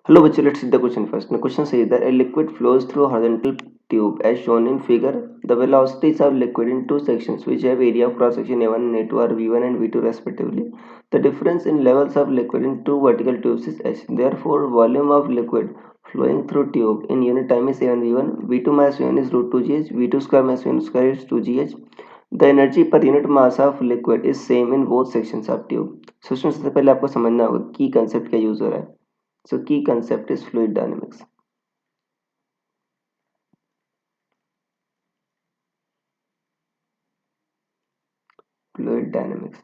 Hello, bachcho, let's see the question first. The question says that a liquid flows through a horizontal tube as shown in figure. The velocities of liquid in two sections which have area of cross section A1 and A2 are V1 and V2 respectively. The difference in levels of liquid in two vertical tubes is h. Therefore, volume of liquid flowing through tube in unit time is A1 V1. V2 mass V1 is root 2gh. V2 square mass V1 square is 2gh. The energy per unit mass of liquid is same in both sections of tube. So सबसे पहले आपको समझना होगा की concept क्या use हो रहा है. So key concept is fluid dynamics. Fluid dynamics.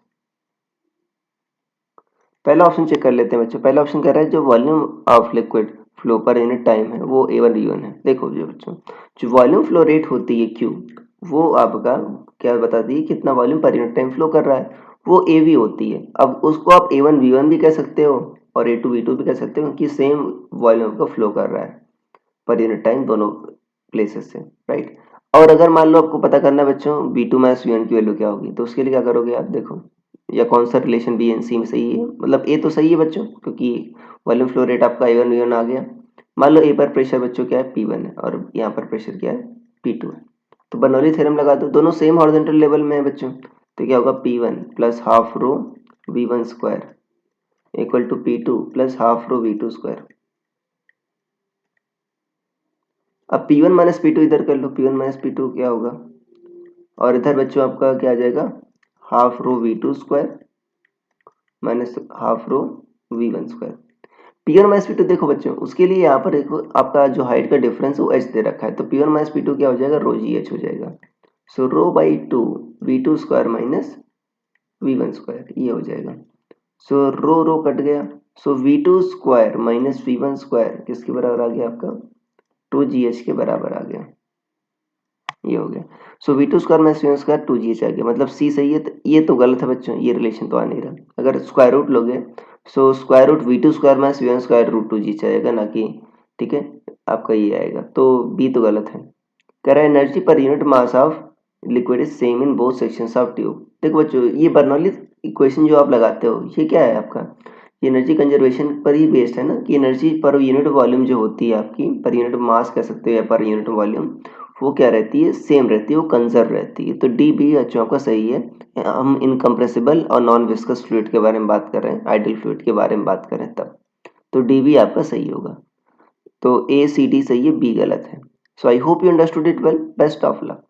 पहला ऑप्शन चेक कर लेते हैं बच्चों. पहला ऑप्शन कह रहा है जो volume of liquid flow per unit time है वो A1 V1 है. देखो जो बच्चों जो वॉल्यूम फ्लो रेट होती है Q वो आपका क्या बताती है कितना volume per unit time flow कर रहा है वो AV होती है. अब उसको आप A1 V1 भी कह सकते हो और A2 V2 भी कह सकते हो कि सेम वॉल्यूम का फ्लो कर रहा है पर यूनिट टाइम दोनों प्लेसेस से, राइट. और अगर मान लो आपको पता करना है बच्चों V2 माइनस V1 की वैल्यू क्या होगी तो उसके लिए क्या करोगे आप देखो या कौन सा रिलेशन बी एन सी में सही है. मतलब ए तो सही है बच्चों क्योंकि वॉल्यूम फ्लो रेट आपका A1 V1 आ गया. मान लो ए पर प्रेशर बच्चों क्या है P1 है और यहाँ पर प्रेशर क्या है P2 है. तो बर्नौली थ्योरम लगा दो. दोनों सेम हॉरिजॉन्टल लेवल में है बच्चों तो क्या होगा P1 plus half rho V1 square equal to P2 plus half rho V2 square. अब P1 माइनस P2 इधर कर लो. P1 माइनस P2 क्या होगा और इधर बच्चों आपका क्या आ जाएगा half rho V2 square minus half rho V1 square. P1 minus P2 देखो बच्चों उसके लिए यहाँ पर देखो आपका जो हाइट का डिफरेंस वो h दे रखा है तो P1 माइनस P2 क्या हो जाएगा रो जी एच हो जाएगा. So rho by 2 V2 square minus V1 square ये हो जाएगा. सो रो कट गया. सो V2 square minus V1 square किसके बराबर आ गया आपका 2gh के बराबर आ गया. ये हो गया. सो V2 square minus V1 square 2gh आ गया. मतलब C सही है. तो ये तो गलत है बच्चों. ये रिलेशन तो आ नहीं रहा. अगर स्क्वायर रूट लोगे so square root V2 square minus V1 square root 2gh आएगा ना कि ठीक है आपका ये आएगा. तो B तो गलत है. कह रहा है energy per unit mass of liquid is same in both sections of tube. देखो बच्चों ये बर्नौली इक्वेशन जो आप लगाते हो ये क्या है आपका ये एनर्जी कंजर्वेशन पर ही बेस्ड है ना कि एनर्जी पर यूनिट वॉल्यूम जो होती है आपकी पर यूनिट मास कह सकते हो या पर यूनिट वॉल्यूम वो क्या रहती है सेम रहती है वो कंजर्व रहती है. तो डी भी बच्चों आपका सही है. हम इनकम्प्रेसिबल और नॉन विस्कस फ्लूइड के बारे में बात कर रहे हैं आइडियल फ्लूइड के बारे में बात कर रहे हैं तब तो डी भी आपका सही होगा. तो ए सी डी सही है बी गलत है. So I hope you understood it well. Best of luck.